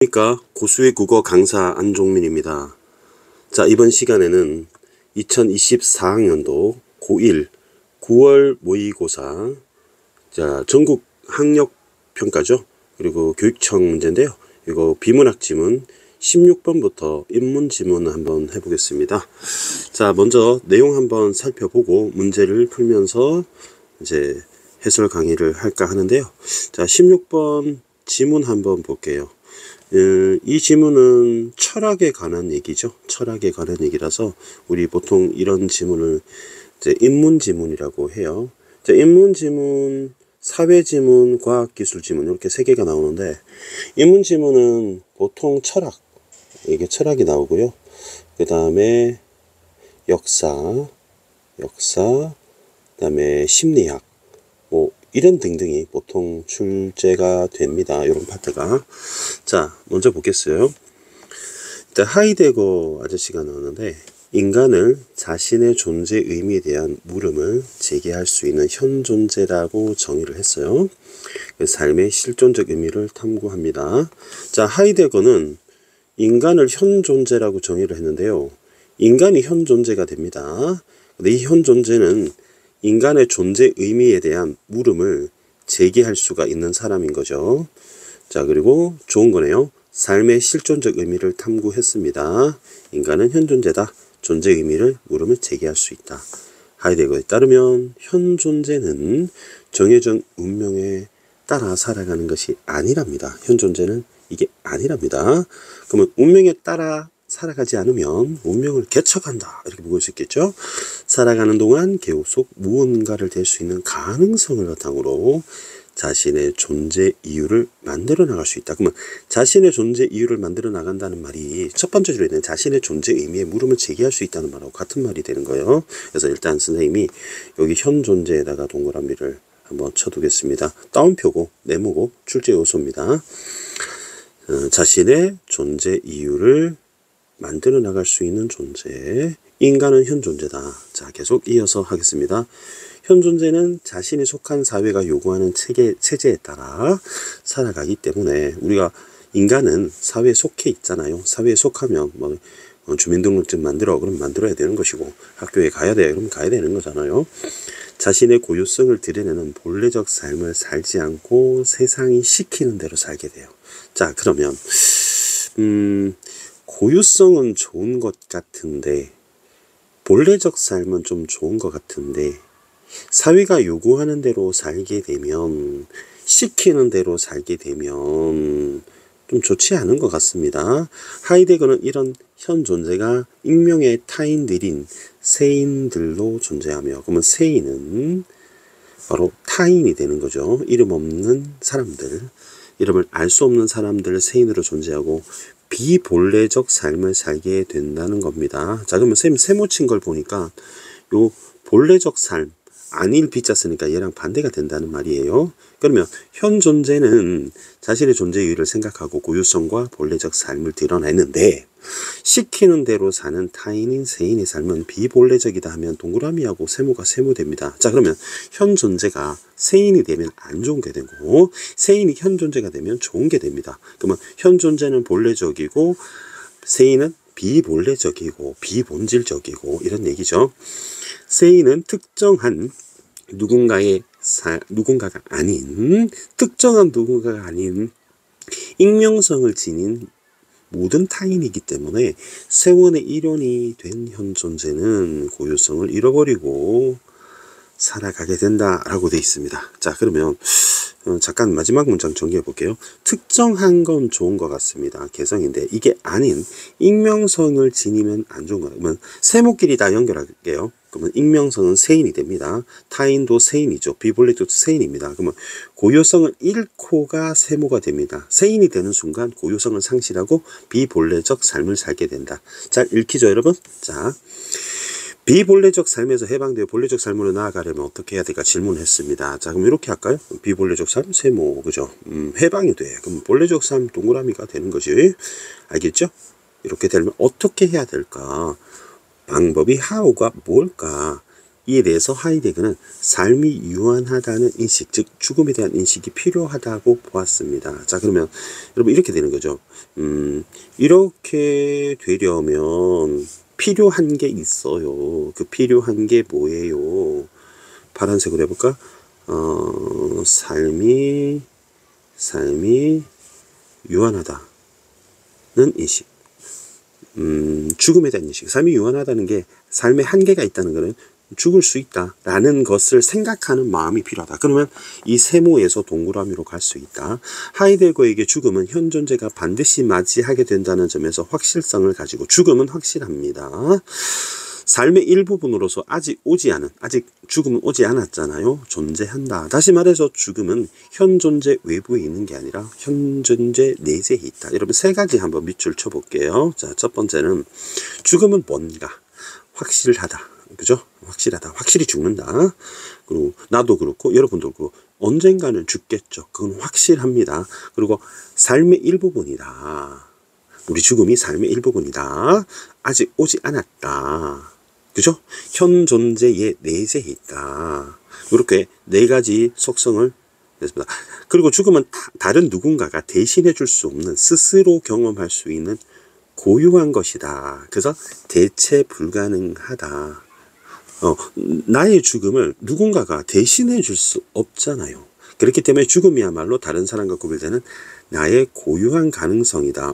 그러니까 고수의 국어 강사 안종민입니다. 자, 이번 시간에는 2024학년도 고1 9월 모의고사 전국 학력 평가죠. 그리고 교육청 문제인데요. 이거 비문학 지문 16번부터 인문 지문 한번 해보겠습니다. 자, 먼저 내용 한번 살펴보고 문제를 풀면서 이제 해설 강의를 할까 하는데요. 자, 16번 지문 한번 볼게요. 이 지문은 철학에 관한 얘기죠. 철학에 관한 얘기라서 우리 보통 이런 지문을 이제 인문 지문이라고 해요. 자, 인문 지문, 사회 지문, 과학 기술 지문 이렇게 세 개가 나오는데, 인문 지문은 보통 철학, 이게 철학이 나오고요. 그 다음에 역사, 그다음에 심리학, 뭐 이런 등등이 보통 출제가 됩니다. 이런 파트가. 자, 먼저 보겠어요. 일단 하이데거 아저씨가 나오는데, 인간을 자신의 존재 의미에 대한 물음을 제기할 수 있는 현존재라고 정의를 했어요. 삶의 실존적 의미를 탐구합니다. 자, 하이데거는 인간을 현존재라고 정의를 했는데요. 인간이 현존재가 됩니다. 근데 이 현존재는 인간의 존재 의미에 대한 물음을 제기할 수가 있는 사람인 거죠. 자, 그리고 좋은 거네요. 삶의 실존적 의미를 탐구했습니다. 인간은 현존재다. 존재 의미를 물음을 제기할 수 있다. 하이데거에 따르면 현존재는 정해진 운명에 따라 살아가는 것이 아니랍니다. 현존재는 이게 아니랍니다. 그러면 운명에 따라 살아가지 않으면 운명을 개척한다, 이렇게 보고 수 있겠죠. 살아가는 동안 계속 속 무언가를 될 수 있는 가능성을 바탕으로 자신의 존재 이유를 만들어 나갈 수 있다. 그러면 자신의 존재 이유를 만들어 나간다는 말이 첫 번째 줄에 있는 자신의 존재 의미에 물음을 제기할 수 있다는 말하고 같은 말이 되는 거예요. 그래서 일단 선생님이 여기 현존재에다가 동그라미를 한번 쳐두겠습니다. 따옴표고 네모고 출제 요소입니다. 자신의 존재 이유를 만들어 나갈 수 있는 존재. 인간은 현존재다. 자, 계속 이어서 하겠습니다. 현존재는 자신이 속한 사회가 요구하는 체제에 따라 살아가기 때문에, 우리가 인간은 사회에 속해 있잖아요. 사회에 속하면 뭐 주민등록증 만들어, 그럼 만들어야 되는 것이고, 학교에 가야 돼, 그럼 가야 되는 거잖아요. 자신의 고유성을 드러내는 본래적 삶을 살지 않고 세상이 시키는 대로 살게 돼요. 자, 그러면 고유성은 좋은 것 같은데, 본래적 삶은 좀 좋은 것 같은데, 사회가 요구하는 대로 살게 되면, 시키는 대로 살게 되면 좀 좋지 않은 것 같습니다. 하이데거는 이런 현존재가 익명의 타인들인 세인들로 존재하며, 그러면 세인은 바로 타인이 되는 거죠. 이름 없는 사람들, 이름을 알 수 없는 사람들 세인으로 존재하고 비본래적 삶을 살게 된다는 겁니다. 자, 그러면 쌤 세모 친 걸 보니까 요 본래적 삶, 아닐 비자 쓰니까 얘랑 반대가 된다는 말이에요. 그러면 현존재는 자신의 존재 이유를 생각하고 고유성과 본래적 삶을 드러내는데, 시키는 대로 사는 타인인 세인의 삶은 비본래적이다 하면 동그라미하고 세모가 세모됩니다. 자, 그러면 현존재가 세인이 되면 안 좋은 게 되고, 세인이 현존재가 되면 좋은 게 됩니다. 그러면 현존재는 본래적이고 세인은 비본래적이고 비본질적이고 이런 얘기죠. 세인은 특정한 누군가가 아닌, 특정한 누군가가 아닌 익명성을 지닌 모든 타인이기 때문에 세원의 일원이 된 현존재는 고유성을 잃어버리고 살아가게 된다라고 되어 있습니다. 자, 그러면 잠깐 마지막 문장 정리해 볼게요. 특정한 건 좋은 것 같습니다. 개성인데 이게 아닌 익명성을 지니면 안 좋은 거예요. 그러면 세모끼리 다 연결할게요. 그러면 익명성은 세인이 됩니다. 타인도 세인이죠. 비본래적도 세인입니다. 그러면 고유성을 잃고가 세모가 됩니다. 세인이 되는 순간 고유성을 상실하고 비본래적 삶을 살게 된다. 잘 읽히죠, 여러분? 자, 비본래적 삶에서 해방되어 본래적 삶으로 나아가려면 어떻게 해야 될까 질문했습니다. 자, 그럼 이렇게 할까요? 비본래적 삶, 세모, 그죠? 해방이 돼. 그럼 본래적 삶 동그라미가 되는 거지. 알겠죠? 이렇게 되면 어떻게 해야 될까? 방법이 how가 뭘까? 이에 대해서 하이데거는 삶이 유한하다는 인식, 즉 죽음에 대한 인식이 필요하다고 보았습니다. 자, 그러면 여러분 이렇게 되는 거죠. 이렇게 되려면 필요한 게 있어요. 그 필요한 게 뭐예요? 파란색으로 해볼까? 삶이 유한하다는 인식. 죽음에 대한 인식. 삶이 유한하다는 게 삶의 한계가 있다는 것은 죽을 수 있다라는 것을 생각하는 마음이 필요하다. 그러면 이 세모에서 동그라미로 갈 수 있다. 하이데거에게 죽음은 현 존재가 반드시 맞이하게 된다는 점에서 확실성을 가지고 죽음은 확실합니다. 삶의 일부분으로서 아직 죽음은 오지 않았잖아요. 존재한다. 다시 말해서 죽음은 현 존재 외부에 있는 게 아니라 현 존재 내재에 있다. 여러분 세 가지 한번 밑줄 쳐볼게요. 자, 첫 번째는 죽음은 뭔가 확실하다. 그죠? 확실하다. 확실히 죽는다. 그리고 나도 그렇고 여러분도 그렇고 언젠가는 죽겠죠. 그건 확실합니다. 그리고 삶의 일부분이다. 우리 죽음이 삶의 일부분이다. 아직 오지 않았다. 그죠? 현 존재의 내재에 있다. 이렇게 네 가지 속성을 냈습니다. 그리고 죽음은 다른 누군가가 대신해 줄 수 없는 스스로 경험할 수 있는 고유한 것이다. 그래서 대체 불가능하다. 나의 죽음을 누군가가 대신해 줄 수 없잖아요. 그렇기 때문에 죽음이야말로 다른 사람과 구별되는 나의 고유한 가능성이다.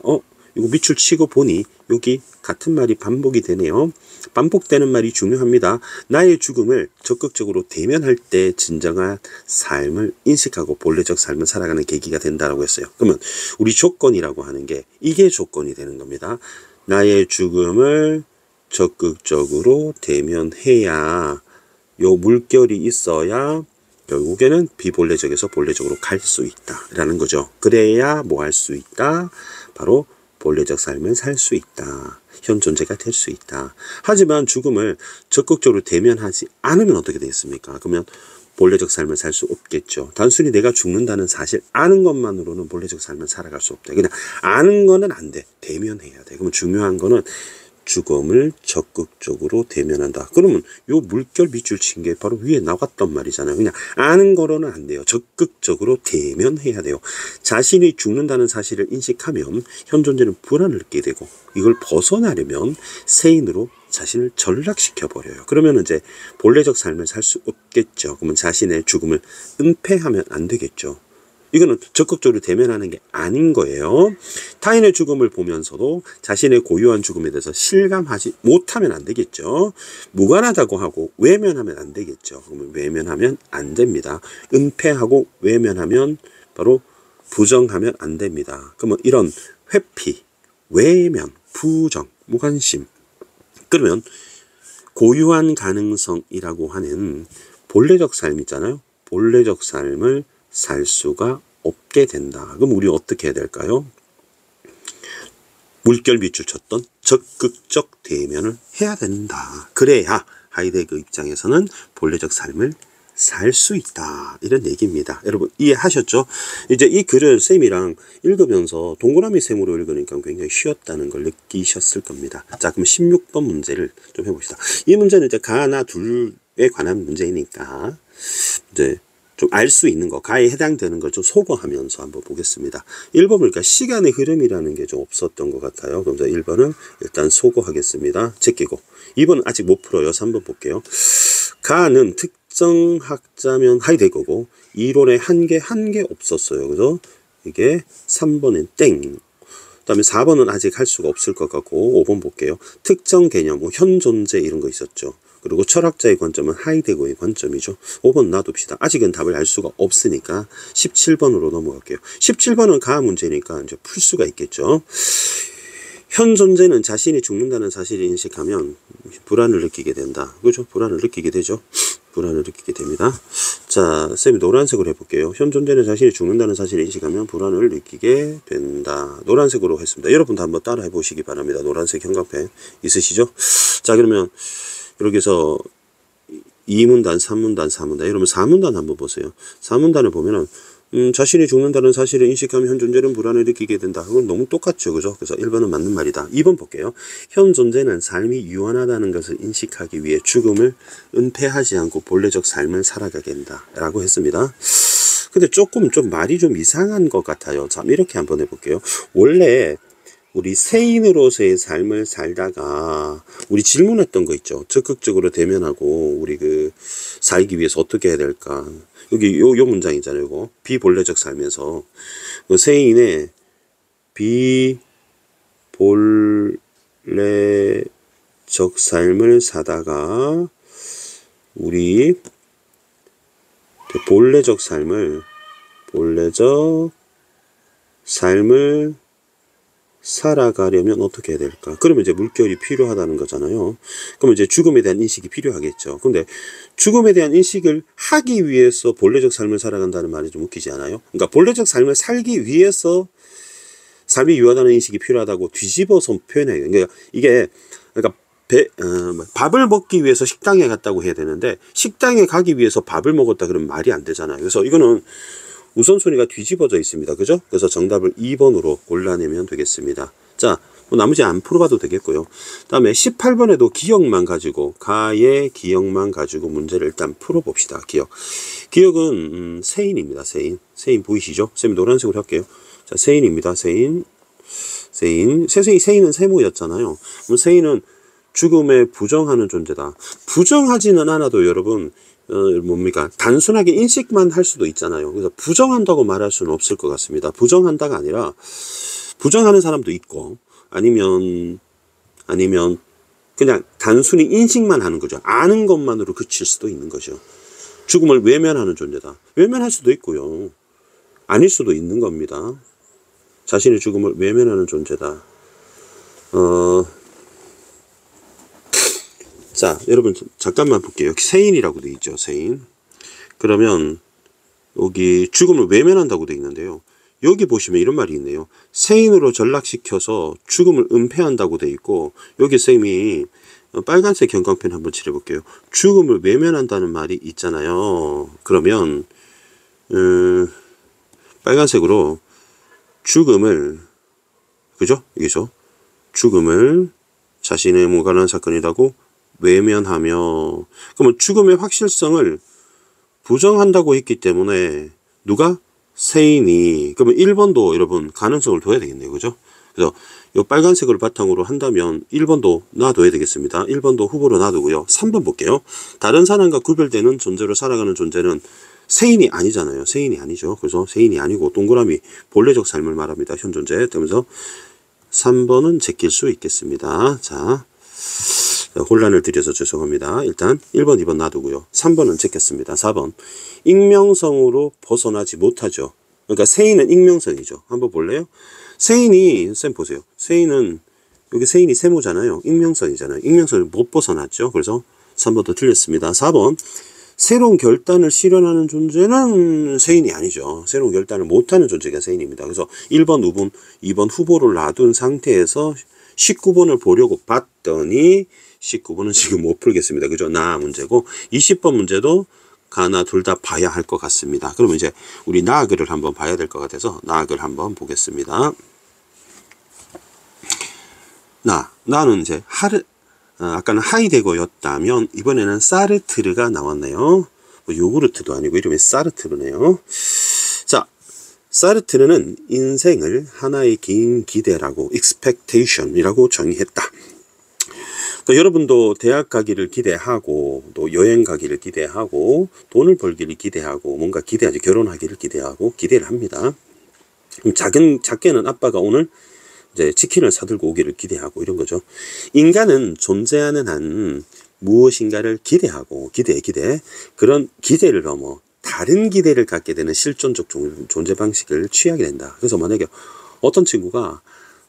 이거 밑줄 치고 보니 여기 같은 말이 반복이 되네요. 반복되는 말이 중요합니다. 나의 죽음을 적극적으로 대면할 때 진정한 삶을 인식하고 본래적 삶을 살아가는 계기가 된다고 했어요. 그러면 우리 조건이라고 하는 게 이게 조건이 되는 겁니다. 나의 죽음을 적극적으로 대면해야 요 물결이 있어야 결국에는 비본래적에서 본래적으로 갈 수 있다라는 거죠. 그래야 뭐 할 수 있다? 바로 본래적 삶을 살 수 있다. 현 존재가 될 수 있다. 하지만 죽음을 적극적으로 대면하지 않으면 어떻게 되겠습니까? 그러면 본래적 삶을 살 수 없겠죠. 단순히 내가 죽는다는 사실 아는 것만으로는 본래적 삶을 살아갈 수 없다. 그냥 아는 거는 안 돼. 대면해야 돼. 그러면 중요한 거는 죽음을 적극적으로 대면한다. 그러면 요 물결 밑줄 친 게 바로 위에 나왔단 말이잖아요. 그냥 아는 거로는 안 돼요. 적극적으로 대면해야 돼요. 자신이 죽는다는 사실을 인식하면 현 존재는 불안을 느끼게 되고 이걸 벗어나려면 세인으로 자신을 전락시켜 버려요. 그러면 이제 본래적 삶을 살 수 없겠죠. 그러면 자신의 죽음을 은폐하면 안 되겠죠. 이거는 적극적으로 대면하는 게 아닌 거예요. 타인의 죽음을 보면서도 자신의 고유한 죽음에 대해서 실감하지 못하면 안 되겠죠. 무관하다고 하고 외면하면 안 되겠죠. 그러면 외면하면 안 됩니다. 은폐하고 외면하면 바로 부정하면 안 됩니다. 그러면 이런 회피, 외면, 부정, 무관심. 그러면 고유한 가능성이라고 하는 본래적 삶 있잖아요. 본래적 삶을 살 수가 없게 된다. 그럼 우리 어떻게 해야 될까요? 물결 밑줄 쳤던 적극적 대면을 해야 된다. 그래야 하이데거 입장에서는 본래적 삶을 살 수 있다. 이런 얘기입니다. 여러분 이해하셨죠? 이제 이 글을 쌤이랑 읽으면서 동그라미 셈으로 읽으니까 굉장히 쉬웠다는 걸 느끼셨을 겁니다. 자, 그럼 16번 문제를 좀 해봅시다. 이 문제는 이제 가나 둘에 관한 문제이니까 이제 좀 알 수 있는 거, 가에 해당되는 걸 좀 소거하면서 한번 보겠습니다. 1번 보니까 시간의 흐름이라는 게 좀 없었던 것 같아요. 그럼 1번은 일단 소거하겠습니다. 제끼고. 2번은 아직 못 풀어요. 3번 볼게요. 가는 특정 학자면 하이데거고 이론에 한 개 없었어요. 그래서 이게 3번은 땡. 그 다음에 4번은 아직 할 수가 없을 것 같고 5번 볼게요. 특정 개념, 뭐 현 존재 이런 거 있었죠. 그리고 철학자의 관점은 하이데거의 관점이죠. 5번 놔둡시다. 아직은 답을 알 수가 없으니까 17번으로 넘어갈게요. 17번은 가 문제니까 이제 풀 수가 있겠죠. 현 존재는 자신이 죽는다는 사실을 인식하면 불안을 느끼게 된다. 그죠? 불안을 느끼게 되죠. 불안을 느끼게 됩니다. 자, 쌤이 노란색으로 해볼게요. 현 존재는 자신이 죽는다는 사실을 인식하면 불안을 느끼게 된다. 노란색으로 했습니다. 여러분도 한번 따라 해보시기 바랍니다. 노란색 형광펜 있으시죠? 자, 그러면 여기서 2문단, 3문단, 4문단. 여러분 4문단 한번 보세요. 4문단을 보면은 자신이 죽는다는 사실을 인식하면 현 존재는 불안을 느끼게 된다. 그건 너무 똑같죠. 그죠? 그래서 1번은 맞는 말이다. 2번 볼게요. 현 존재는 삶이 유한하다는 것을 인식하기 위해 죽음을 은폐하지 않고 본래적 삶을 살아가게 된다. 라고 했습니다. 근데 조금 좀 말이 좀 이상한 것 같아요. 자, 이렇게 한번 해볼게요. 원래 우리 세인으로서의 삶을 살다가 우리 질문했던 거 있죠. 적극적으로 대면하고 우리 그 살기 위해서 어떻게 해야 될까. 여기 요 문장이잖아요. 이거 비본래적 삶에서 그 세인의 비본래적 삶을 사다가 우리 본래적 삶을 살아가려면 어떻게 해야 될까? 그러면 이제 물결이 필요하다는 거잖아요. 그러면 이제 죽음에 대한 인식이 필요하겠죠. 근데 죽음에 대한 인식을 하기 위해서 본래적 삶을 살아간다는 말이 좀 웃기지 않아요? 그러니까 본래적 삶을 살기 위해서 삶이 유하다는 인식이 필요하다고 뒤집어서 표현해요. 그러니까 이게 밥을 먹기 위해서 식당에 갔다고 해야 되는데 식당에 가기 위해서 밥을 먹었다 그러면 말이 안 되잖아요. 그래서 이거는 우선순위가 뒤집어져 있습니다. 그죠? 그래서 정답을 2번으로 골라내면 되겠습니다. 자, 뭐 나머지 안 풀어봐도 되겠고요. 다음에 18번에도 기억만 가지고 가의 기억만 가지고 문제를 일단 풀어봅시다. 기억은 세인입니다. 세인 보이시죠? 쌤이 노란색으로 할게요. 자, 세인입니다. 세인은 세모였잖아요. 그럼 세인은 죽음에 부정하는 존재다. 부정하지는 않아도 여러분 뭡니까? 단순하게 인식만 할 수도 있잖아요. 그래서 부정한다고 말할 수는 없을 것 같습니다. 부정한다가 아니라 부정하는 사람도 있고 아니면 그냥 단순히 인식만 하는 거죠. 아는 것만으로 그칠 수도 있는 거죠. 죽음을 외면하는 존재다. 외면할 수도 있고요. 아닐 수도 있는 겁니다. 자신의 죽음을 외면하는 존재다. 자, 여러분 잠깐만 볼게요. 여기 세인이라고 되어 있죠. 세인. 그러면 여기 죽음을 외면한다고 되어 있는데요. 여기 보시면 이런 말이 있네요. 세인으로 전락시켜서 죽음을 은폐한다고 되어 있고 여기 쌤이 빨간색 경광펜 한번 칠해볼게요. 죽음을 외면한다는 말이 있잖아요. 그러면 빨간색으로 죽음을 그죠? 여기서 죽음을 자신의 무관한 사건이라고 외면하며 그러면 죽음의 확실성을 부정한다고 했기 때문에 누가? 세인이. 그러면 1번도 여러분 가능성을 둬야 되겠네요. 그죠? 그래서 이 빨간색을 바탕으로 한다면 1번도 놔둬야 되겠습니다. 1번도 후보로 놔두고요. 3번 볼게요. 다른 사람과 구별되는 존재로 살아가는 존재는 세인이 아니잖아요. 세인이 아니죠. 그래서 세인이 아니고 동그라미 본래적 삶을 말합니다. 현 존재. 그러면서 3번은 제낄 수 있겠습니다. 자, 혼란을 드려서 죄송합니다. 일단 1번, 2번 놔두고요. 3번은 제꼈습니다. 4번. 익명성으로 벗어나지 못하죠. 그러니까 세인은 익명성이죠. 한번 볼래요? 세인이, 쌤 보세요. 세인은, 여기 세인이 세모잖아요. 익명성이잖아요. 익명성을 못 벗어났죠. 그래서 3번도 틀렸습니다. 4번. 새로운 결단을 실현하는 존재는 세인이 아니죠. 새로운 결단을 못하는 존재가 세인입니다. 그래서 1번, 2번 후보를 놔둔 상태에서 19번을 보려고 봤더니 19번은 지금 못 풀겠습니다. 그죠? 나 문제고 20번 문제도 가나 둘 다 봐야 할 것 같습니다. 그러면 이제 우리 나그를 한번 봐야 될 것 같아서 나그를 한번 보겠습니다. 나는 이제 아까는 하이데거였다면 이번에는 사르트르가 나왔네요. 뭐 요구르트도 아니고 이름이 사르트르네요. 자, 사르트르는 인생을 하나의 긴 기대라고 expectation이라고 정의했다. 그러니까 여러분도 대학 가기를 기대하고 또 여행 가기를 기대하고 돈을 벌기를 기대하고 뭔가 기대하죠. 결혼하기를 기대하고 기대를 합니다. 그럼 작게는 아빠가 오늘 이제 치킨을 사들고 오기를 기대하고 이런 거죠. 인간은 존재하는 한 무엇인가를 기대하고 기대 그런 기대를 넘어 다른 기대를 갖게 되는 실존적 존재 방식을 취하게 된다. 그래서 만약에 어떤 친구가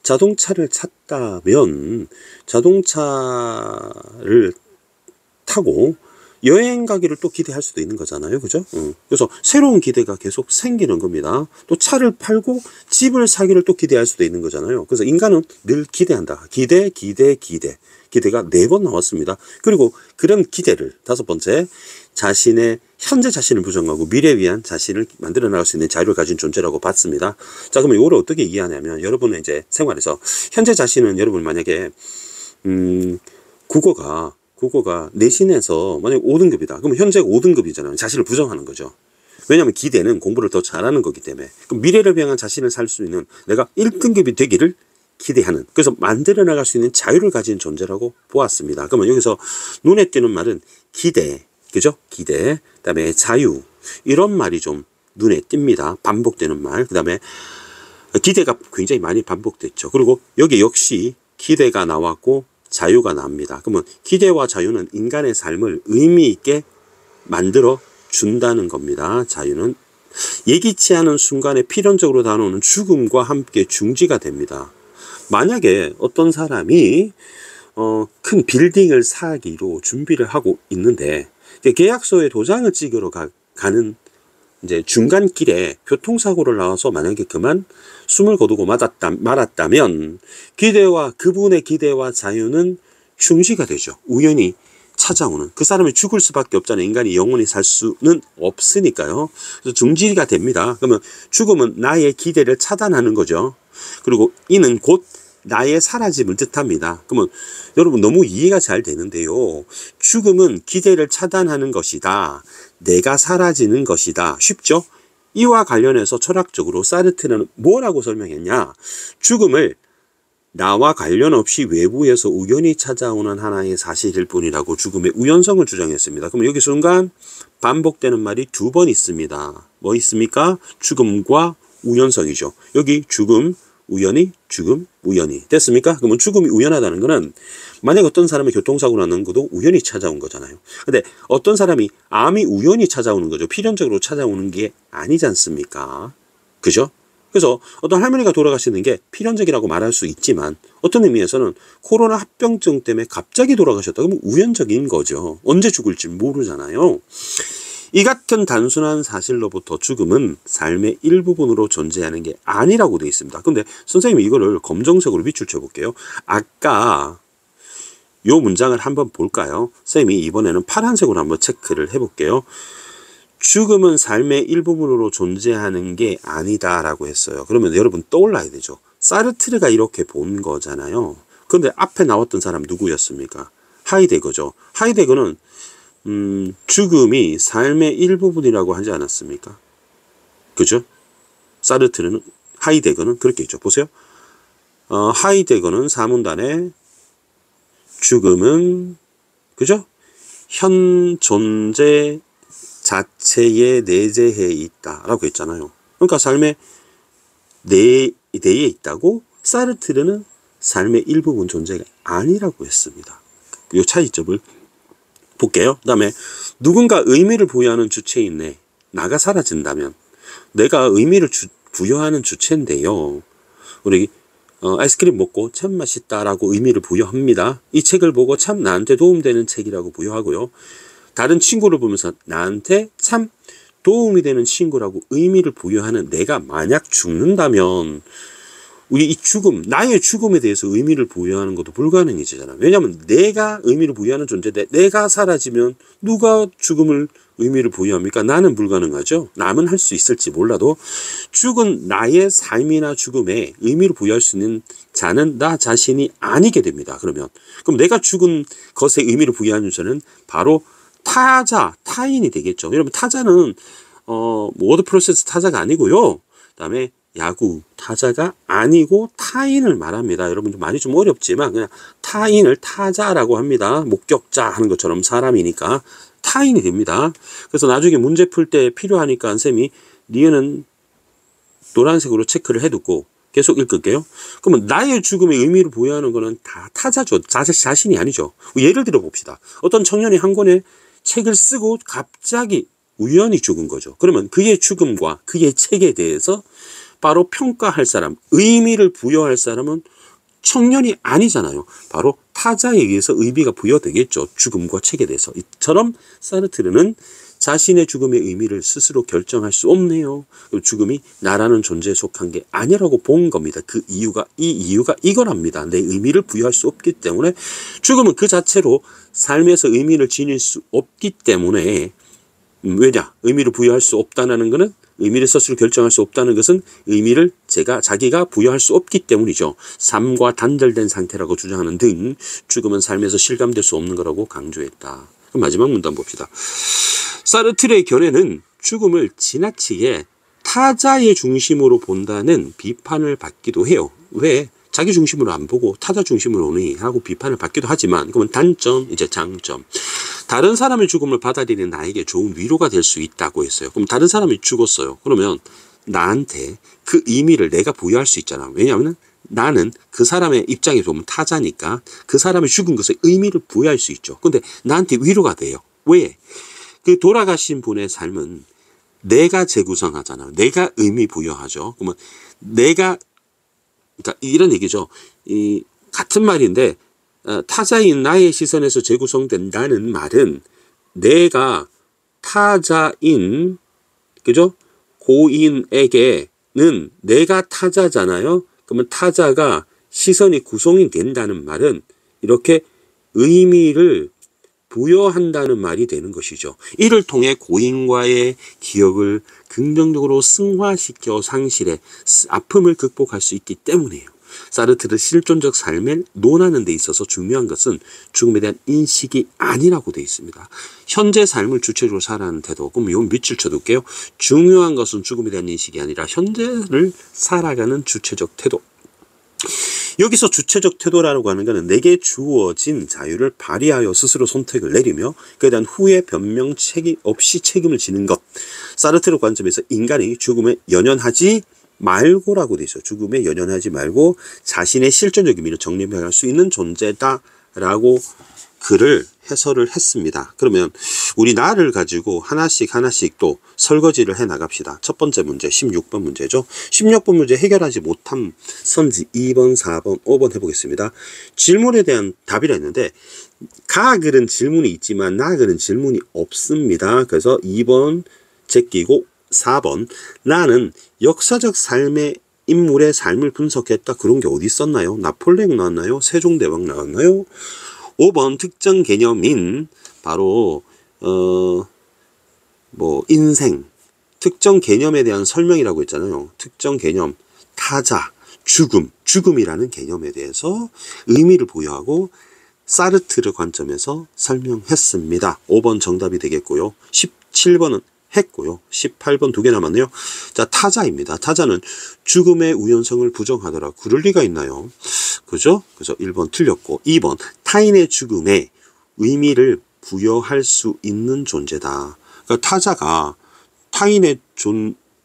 자동차를 샀다면 자동차를 타고 여행 가기를 또 기대할 수도 있는 거잖아요. 그죠? 그래서 새로운 기대가 계속 생기는 겁니다. 또 차를 팔고 집을 사기를 또 기대할 수도 있는 거잖아요. 그래서 인간은 늘 기대한다. 기대가 4번 나왔습니다. 그리고 그런 기대를 5번째, 자신의 현재 자신을 부정하고 미래에 위한 자신을 만들어 나갈 수 있는 자유를 가진 존재라고 봤습니다. 자, 그러면 이걸 어떻게 이해하냐면, 여러분은 이제 생활에서 현재 자신은 여러분 만약에 국어가 내신에서 만약에 5등급이다. 그러면 현재가 5등급이잖아요. 자신을 부정하는 거죠. 왜냐하면 기대는 공부를 더 잘하는 거기 때문에. 그럼 미래를 향한 자신을 살 수 있는 내가 1등급이 되기를 기대하는, 그래서 만들어 나갈 수 있는 자유를 가진 존재라고 보았습니다. 그러면 여기서 눈에 띄는 말은 기대, 그죠? 기대, 그 다음에 자유, 이런 말이 좀 눈에 띕니다. 반복되는 말. 그 다음에 기대가 굉장히 많이 반복됐죠. 그리고 여기 역시 기대가 나왔고 자유가 나옵니다. 그러면 기대와 자유는 인간의 삶을 의미 있게 만들어 준다는 겁니다. 자유는 예기치 않은 순간에 필연적으로 다가오는 죽음과 함께 중지가 됩니다. 만약에 어떤 사람이 큰 빌딩을 사기로 준비를 하고 있는데 계약서에 도장을 찍으러 가는 이제 중간길에 교통사고를 나와서 만약에 그만 숨을 거두고 말았다면 그분의 기대와 자유는 중지가 되죠. 우연히 찾아오는, 그 사람이 죽을 수밖에 없잖아요. 인간이 영원히 살 수는 없으니까요. 그래서 중지가 됩니다. 그러면 죽음은 나의 기대를 차단하는 거죠. 그리고 이는 곧 나의 사라짐을 뜻합니다. 그러면 여러분 너무 이해가 잘 되는데요. 죽음은 기대를 차단하는 것이다. 내가 사라지는 것이다. 쉽죠? 이와 관련해서 철학적으로 사르트르는 뭐라고 설명했냐? 죽음을 나와 관련 없이 외부에서 우연히 찾아오는 하나의 사실일 뿐이라고 죽음의 우연성을 주장했습니다. 그럼 여기 순간 반복되는 말이 2번 있습니다. 뭐 있습니까? 죽음과 우연성이죠. 여기 죽음, 우연히, 죽음, 우연히. 됐습니까? 그러면 죽음이 우연하다는 것은 만약 어떤 사람이 교통사고 나는 것도 우연히 찾아온 거잖아요. 근데 어떤 사람이 암이 우연히 찾아오는 거죠. 필연적으로 찾아오는 게 아니지 않습니까? 그죠? 그래서 어떤 할머니가 돌아가시는 게 필연적이라고 말할 수 있지만 어떤 의미에서는 코로나 합병증 때문에 갑자기 돌아가셨다. 그러면 우연적인 거죠. 언제 죽을지 모르잖아요. 이 같은 단순한 사실로부터 죽음은 삶의 일부분으로 존재하는 게 아니라고 되어 있습니다. 근데 선생님이 이거를 검정색으로 밑줄 쳐볼게요. 아까 요 문장을 한번 볼까요? 선생님이 이번에는 파란색으로 한번 체크를 해볼게요. 죽음은 삶의 일부분으로 존재하는 게 아니다 라고 했어요. 그러면 여러분 떠올라야 되죠. 사르트르가 이렇게 본 거잖아요. 그런데 앞에 나왔던 사람 누구였습니까? 하이데거죠. 하이데거는 죽음이 삶의 일부분이라고 하지 않았습니까? 그죠? 사르트르는, 하이데거는 그렇게 했죠. 보세요. 하이데거는 사문단에 죽음은, 그죠? 현 존재 자체에 내재해 있다라고 했잖아요. 그러니까 삶의 내에 있다고, 사르트르는 삶의 일부분 존재가 아니라고 했습니다. 이 차이점을 볼게요. 그 다음에 누군가 의미를 부여하는 주체인 나가 사라진다면 내가 의미를 부여하는 주체인데요. 우리 아이스크림 먹고 참 맛있다라고 의미를 부여합니다. 이 책을 보고 참 나한테 도움되는 책이라고 부여하고요. 다른 친구를 보면서 나한테 참 도움이 되는 친구라고 의미를 부여하는 내가 만약 죽는다면 우리 이 죽음, 나의 죽음에 대해서 의미를 부여하는 것도 불가능해지잖아. 왜냐하면 내가 의미를 부여하는 존재인데 내가 사라지면 누가 죽음을 의미를 부여합니까? 나는 불가능하죠. 남은 할 수 있을지 몰라도 죽은 나의 삶이나 죽음에 의미를 부여할 수 있는 자는 나 자신이 아니게 됩니다. 그럼 내가 죽은 것에 의미를 부여하는 자는 바로 타인이 되겠죠. 여러분 타자는 워드 프로세스 타자가 아니고요. 그 다음에 야구 타자가 아니고 타인을 말합니다. 여러분들 많이 좀 어렵지만 그냥 타인을 타자라고 합니다. 목격자 하는 것처럼 사람이니까 타인이 됩니다. 그래서 나중에 문제 풀 때 필요하니까 쌤이 니은은 노란색으로 체크를 해두고 계속 읽을게요. 그러면 나의 죽음에 의미를 부여하는 거는 다 타자죠. 자신이 아니죠. 예를 들어 봅시다. 어떤 청년이 한 권의 책을 쓰고 갑자기 우연히 죽은 거죠. 그러면 그의 죽음과 그의 책에 대해서 바로 평가할 사람, 의미를 부여할 사람은 청년이 아니잖아요. 바로 타자에 의해서 의미가 부여되겠죠. 죽음과 책에 대해서. 이처럼 사르트르는 자신의 죽음의 의미를 스스로 결정할 수 없네요. 죽음이 나라는 존재에 속한 게 아니라고 본 겁니다. 이 이유가 이거랍니다. 내 의미를 부여할 수 없기 때문에 죽음은 그 자체로 삶에서 의미를 지닐 수 없기 때문에 왜냐? 의미를 부여할 수 없다는 것은, 의미를 스스로 결정할 수 없다는 것은 의미를 자기가 부여할 수 없기 때문이죠. 삶과 단절된 상태라고 주장하는 등 죽음은 삶에서 실감될 수 없는 거라고 강조했다. 그럼 마지막 문단 봅시다. 사르트르의 견해는 죽음을 지나치게 타자의 중심으로 본다는 비판을 받기도 해요. 왜? 자기 중심으로 안 보고 타자 중심으로 오니 하고 비판을 받기도 하지만, 그러면 단점, 이제 장점. 다른 사람의 죽음을 받아들이는 나에게 좋은 위로가 될 수 있다고 했어요. 그럼 다른 사람이 죽었어요. 그러면 나한테 그 의미를 내가 부여할 수 있잖아. 왜냐하면 나는 그 사람의 입장에서 보면 타자니까 그 사람의 죽은 것에 의미를 부여할 수 있죠. 근데 나한테 위로가 돼요. 왜? 그 돌아가신 분의 삶은 내가 재구성하잖아요. 내가 의미 부여하죠. 그러면 내가, 그러니까 이런 얘기죠. 이 같은 말인데, 타자인 나의 시선에서 재구성된다는 말은 내가 타자인, 그죠? 고인에게는 내가 타자잖아요. 그러면 타자가 시선이 구성이 된다는 말은 이렇게 의미를 부여한다는 말이 되는 것이죠. 이를 통해 고인과의 기억을 긍정적으로 승화시켜 상실의 아픔을 극복할 수 있기 때문이에요. 사르트르 실존적 삶을 논하는 데 있어서 중요한 것은 죽음에 대한 인식이 아니라고 되어 있습니다. 현재 삶을 주체적으로 살아가는 태도. 그럼 요 밑줄 쳐둘게요. 중요한 것은 죽음에 대한 인식이 아니라 현재를 살아가는 주체적 태도. 여기서 주체적 태도라고 하는 것은 내게 주어진 자유를 발휘하여 스스로 선택을 내리며 그에 대한 후회 변명 없이 책임을 지는 것. 사르트르 관점에서 인간이 죽음에 연연하지 말고라고 되어 있어요. 죽음에 연연하지 말고 자신의 실존적 의미를 정립할 수 있는 존재다라고 글을 해설을 했습니다. 그러면 우리 나를 가지고 하나씩 또 설거지를 해 나갑시다. 첫 번째 문제 16번 문제죠. 16번 문제 해결하지 못한 선지 2번, 4번, 5번 해보겠습니다. 질문에 대한 답이라 했는데 가 글은 질문이 있지만 나 글은 질문이 없습니다. 그래서 2번 제끼고 4번 나는 역사적 삶의 인물의 삶을 분석했다. 그런 게 어디 있었나요? 나폴레옹 나왔나요? 세종대왕 나왔나요? 5번 특정 개념인 바로 인생, 특정 개념에 대한 설명이라고 했잖아요. 특정 개념, 타자, 죽음이라는 개념에 대해서 의미를 부여하고 사르트르 관점에서 설명했습니다. 5번 정답이 되겠고요. 17번은 했고요. 18번 2개 남았네요. 자, 타자입니다. 타자는 죽음의 우연성을 부정하더라. 그럴 리가 있나요? 그죠? 그래서 1번 틀렸고 2번 타인의 죽음에 의미를 부여할 수 있는 존재다. 그러니까 타자가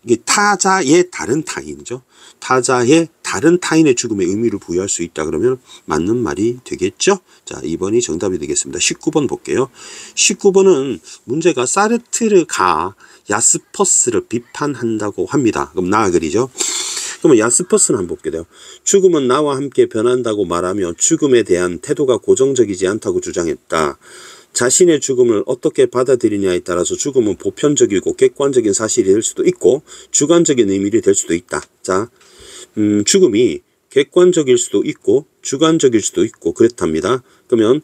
이게 타자의 다른 타인이죠. 타자의 다른 타인의 죽음에 의미를 부여할 수 있다 그러면 맞는 말이 되겠죠. 자, 2번이 정답이 되겠습니다. 19번 볼게요. 19번은 문제가 사르트르가 야스퍼스를 비판한다고 합니다. 그럼 나 글이죠. 그러면 야스퍼스는 한번 볼게 돼요. 죽음은 나와 함께 변한다고 말하며 죽음에 대한 태도가 고정적이지 않다고 주장했다. 자신의 죽음을 어떻게 받아들이냐에 따라서 죽음은 보편적이고 객관적인 사실이 될 수도 있고 주관적인 의미를 될 수도 있다. 자, 죽음이 객관적일 수도 있고 주관적일 수도 있고 그렇답니다. 그러면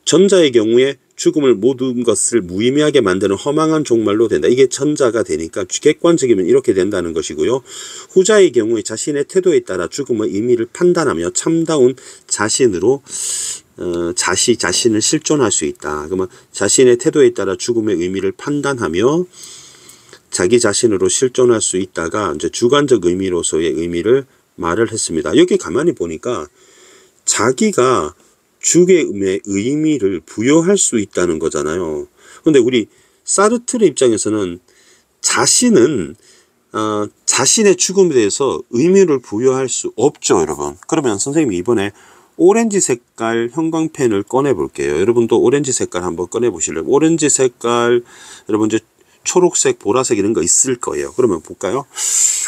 전자의 경우에 죽음을 모든 것을 무의미하게 만드는 허망한 종말로 된다. 이게 전자가 되니까 객관적이면 이렇게 된다는 것이고요. 후자의 경우에 자신의 태도에 따라 죽음의 의미를 판단하며 참다운 자신으로 자신을 실존할 수 있다. 그러면 자신의 태도에 따라 죽음의 의미를 판단하며 자기 자신으로 실존할 수 있다가 이제 주관적 의미로서의 의미를 말을 했습니다. 여기 가만히 보니까 자기가 죽음의 의미를 부여할 수 있다는 거잖아요. 근데 우리 사르트르 입장에서는 자신은 자신의 죽음에 대해서 의미를 부여할 수 없죠, 여러분. 그러면 선생님이 이번에 오렌지 색깔 형광펜을 꺼내 볼게요. 여러분도 오렌지 색깔 한번 꺼내 보실래요? 오렌지 색깔, 여러분 이제 초록색, 보라색 이런 거 있을 거예요. 그러면 볼까요?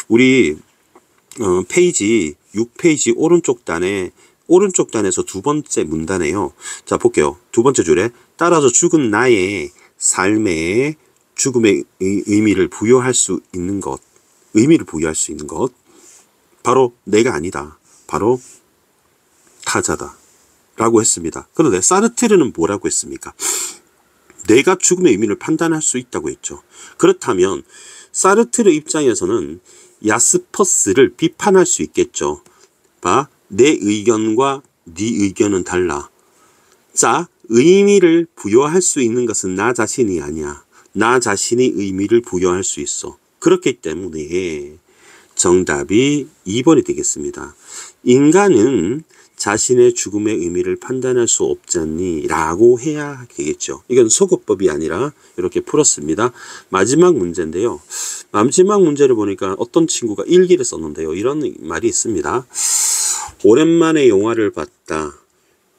우리 페이지 6페이지 오른쪽 단에서 두 번째 문단에요. 자, 볼게요. 두 번째 줄에 따라서 죽은 나의 삶에 죽음의 의미를 부여할 수 있는 것, 바로 내가 아니다. 바로 타자다 라고 했습니다. 그런데 사르트르는 뭐라고 했습니까? 내가 죽음의 의미를 판단할 수 있다고 했죠. 그렇다면 사르트르 입장에서는 야스퍼스를 비판할 수 있겠죠. 봐, 내 의견과 네 의견은 달라. 자, 의미를 부여할 수 있는 것은 나 자신이 아니야. 나 자신이 의미를 부여할 수 있어. 그렇기 때문에 정답이 2번이 되겠습니다. 인간은 자신의 죽음의 의미를 판단할 수 없잖니 라고 해야 되겠죠. 이건 소거법이 아니라 이렇게 풀었습니다. 마지막 문제인데요. 마지막 문제를 보니까 어떤 친구가 일기를 썼는데요. 이런 말이 있습니다. 오랜만에 영화를 봤다.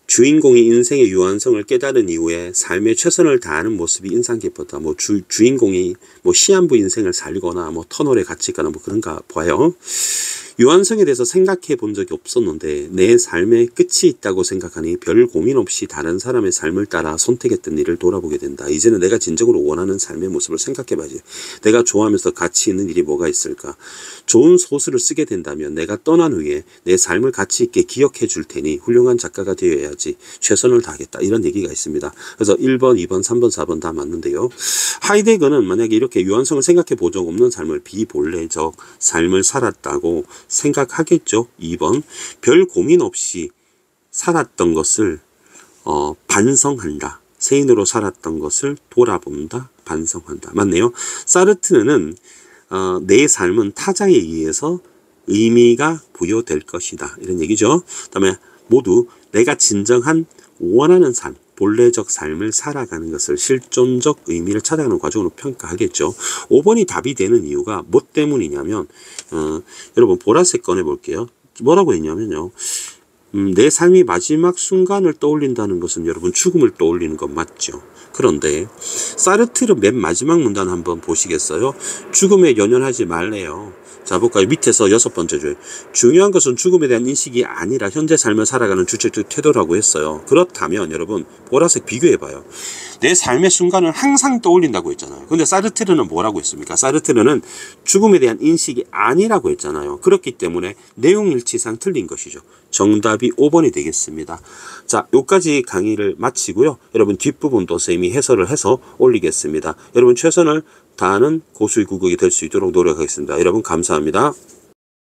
주인공이 인생의 유한성을 깨달은 이후에 삶에 최선을 다하는 모습이 인상 깊었다. 뭐 주인공이 뭐 시한부 인생을 살거나 뭐 터널에 갇히거나 뭐 그런가 봐요. 유한성에 대해서 생각해 본 적이 없었는데 내 삶에 끝이 있다고 생각하니 별 고민 없이 다른 사람의 삶을 따라 선택했던 일을 돌아보게 된다. 이제는 내가 진정으로 원하는 삶의 모습을 생각해 봐야지. 내가 좋아하면서 가치 있는 일이 뭐가 있을까? 좋은 소설을 쓰게 된다면 내가 떠난 후에 내 삶을 가치 있게 기억해 줄 테니 훌륭한 작가가 되어야지. 최선을 다하겠다. 이런 얘기가 있습니다. 그래서 1번, 2번, 3번, 4번 다 맞는데요. 하이데거는 만약에 이렇게 유한성을 생각해 본 적 없는 삶을 비본래적 삶을 살았다고 생각하겠죠. 2번, 별 고민 없이 살았던 것을 반성한다. 세인으로 살았던 것을 돌아본다. 반성한다. 맞네요. 사르트르는 내 삶은 타자에 의해서 의미가 부여될 것이다. 이런 얘기죠. 그 다음에 모두 내가 진정한 원하는 삶, 본래적 삶을 살아가는 것을 실존적 의미를 찾아가는 과정으로 평가하겠죠. 5번이 답이 되는 이유가 뭐 때문이냐면 여러분 보라색 꺼내 볼게요. 뭐라고 했냐면요. 내 삶이 마지막 순간을 떠올린다는 것은 여러분 죽음을 떠올리는 건 맞죠. 그런데 사르트르 맨 마지막 문단 한번 보시겠어요? 죽음에 연연하지 말래요. 자, 볼까요? 밑에서 6번째 줄. 중요한 것은 죽음에 대한 인식이 아니라 현재 삶을 살아가는 주체적 태도라고 했어요. 그렇다면 여러분 보라색 비교해봐요. 내 삶의 순간을 항상 떠올린다고 했잖아요. 근데 사르트르는 뭐라고 했습니까? 사르트르는 죽음에 대한 인식이 아니라고 했잖아요. 그렇기 때문에 내용일치상 틀린 것이죠. 정답이 5번이 되겠습니다. 자, 여기까지 강의를 마치고요. 여러분 뒷부분도 쌤이 해설을 해서 올리겠습니다. 여러분 최선을 다하는 고수의 국악이 될 수 있도록 노력하겠습니다. 여러분 감사합니다.